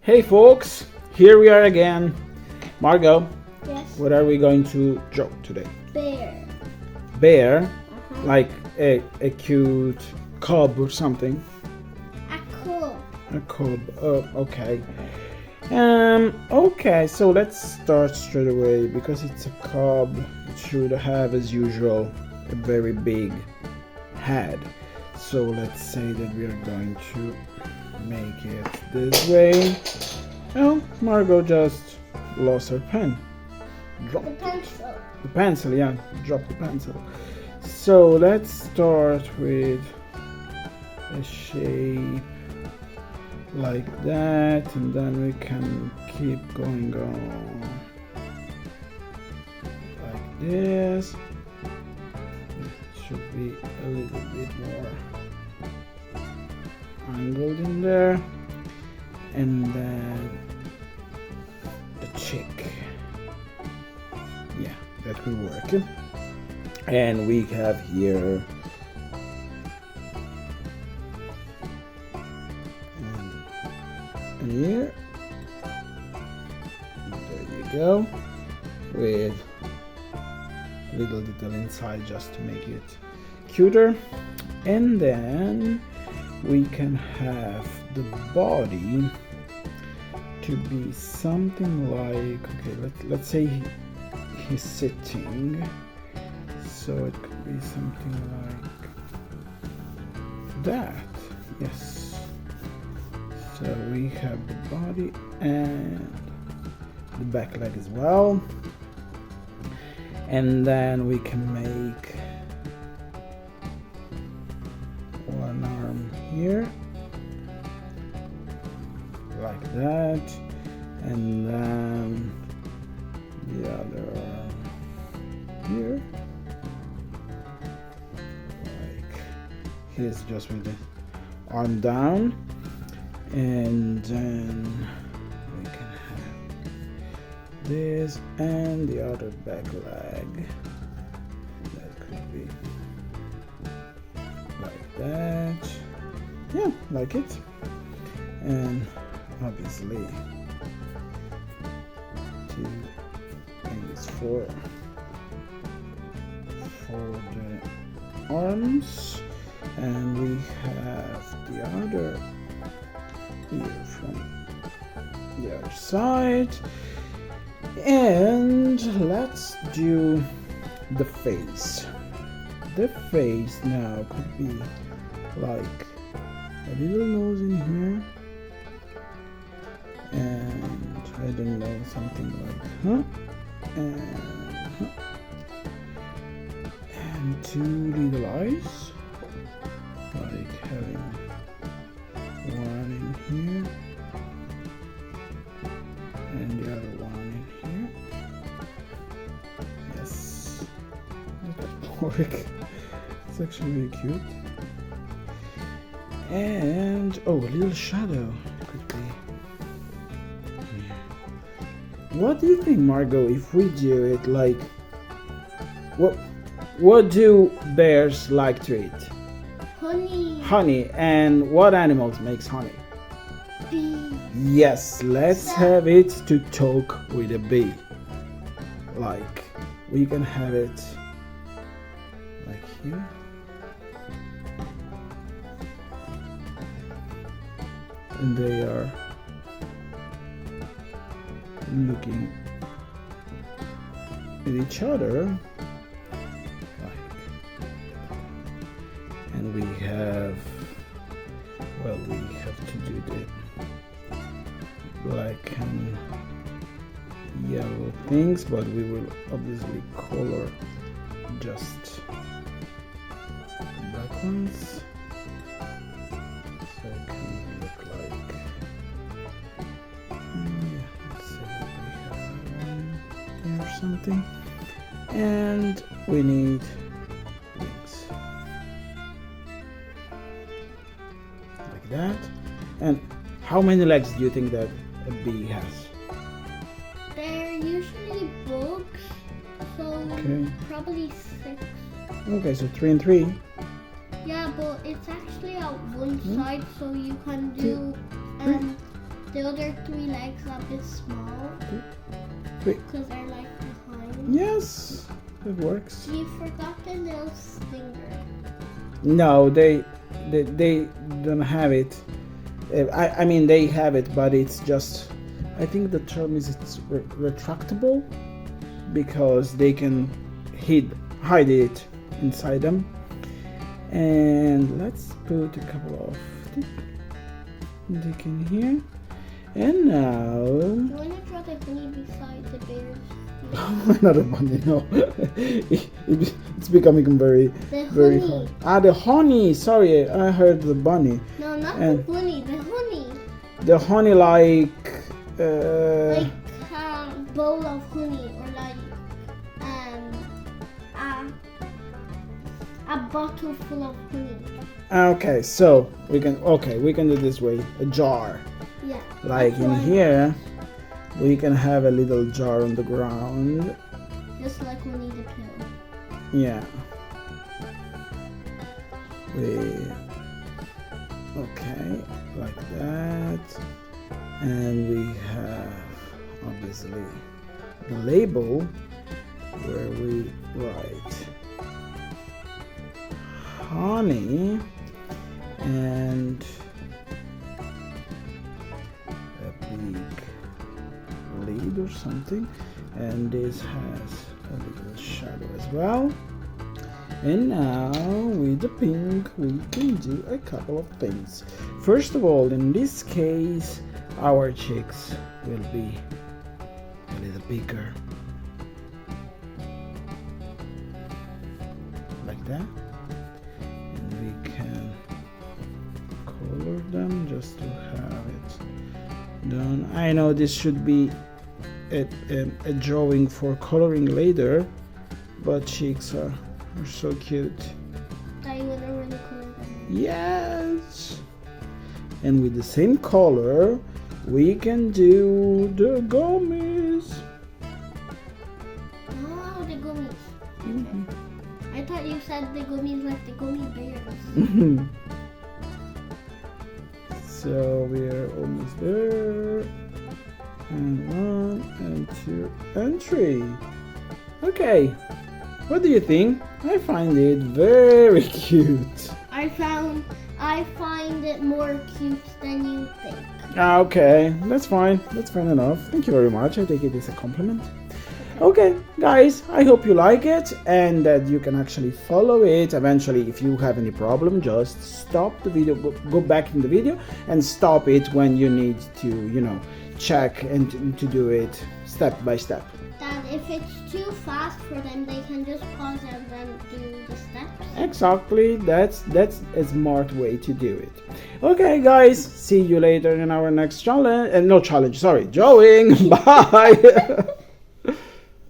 Hey folks, here we are again. Margot, Yes. what are we going to draw today? Bear. Bear, like a cute cub or something. A cub. A cub. Okay. Okay, so let's start straight away because it's a cub. It should have, as usual, a very big head. So let's say that we are going to make it this way. Oh, Margot just lost her pen. Drop The pencil. the pencil, yeah, drop the pencil. So let's start with a shape like that, and then we can keep going on like this. It should be a little bit more angled in there, and then the chick. Yeah, that will work. And we have here and here. There you go. With little detail inside just to make it cuter. And then we can have the body to be something like, okay, let's say he's sitting, so it could be something like that. Yes, so we have the body and the back leg as well, and then we can make one arm here like that, and then the other arm here, like here's just with the arm down, and then we can have this and the other back leg. That could be like that. Yeah, like it. And obviously two things for the arms, and we have the other here from the other side. And let's do the face. The face now could be like a little nose in here, and I don't know, something like and two little eyes, like having one in here and the other one in here. Yes, that could work. It's actually really cute. And oh, a little shadow could be. What do you think, Margot, if we do it like what do bears like to eat? Honey. Honey. And what animals makes honey? Bee. Yes, let's have it to talk with a bee. Like we can have it like here. And they are looking at each other, like, and we have to do the black and yellow things, but we will obviously color just black ones, so it can look like, let's say we have one here or something, and we need wings like that. And how many legs do you think that a bee has? They're usually bugs, so Okay. probably 6. Okay, so 3 and 3. Yeah, but it's actually out one side, so you can do The other 3 legs are a bit small. Wait. Because they're like behind. Yes, it works. You forgot the little stinger. No, they don't have it. I mean they have it, but it's just. I think the term is it's retractable because they can hide it inside them. And let's put a couple of dick in here. And now You want to draw the honey beside the bears? not a bunny, no. It's becoming very The honey. hard. The honey. Sorry, I heard the bunny. No, not And- the honey. The honey. The honey like. Like a bowl of honey, or like a bottle full of honey. Okay, so we can do this way. A jar. Yeah. Like that's in one. here, we can have a little jar on the ground. Just like Winnie the Pooh. Yeah. Like that. And we have obviously the label where we write honey and a big lid or something, and this has a little shadow as well. And now with the pink we can do a couple of things. First of all, in this case our cheeks will be a little bigger, like that. And we can color them just to have it done. I know this should be a drawing for coloring later, but cheeks are so cute. That you would have really color them. Yes. And with the same color, we can do the gummies. Oh, the gummies. Mhm. I thought you said the gummies like the gummy bears. So we are almost there. And 1 and 2 and 3. Okay. What do you think? I find it very cute. I find it more cute than you think. Okay, that's fine. That's fine enough. Thank you very much. I take it as a compliment. Okay, guys, I hope you like it and that you can actually follow it. Eventually, if you have any problem, just stop the video, go back in the video and stop it when you need to, check and to do it step by step. That if it's too fast for them, they can just pause and then do the steps. Exactly, that's a smart way to do it. Okay, guys, see you later in our next challenge. No challenge, sorry, drawing. Bye.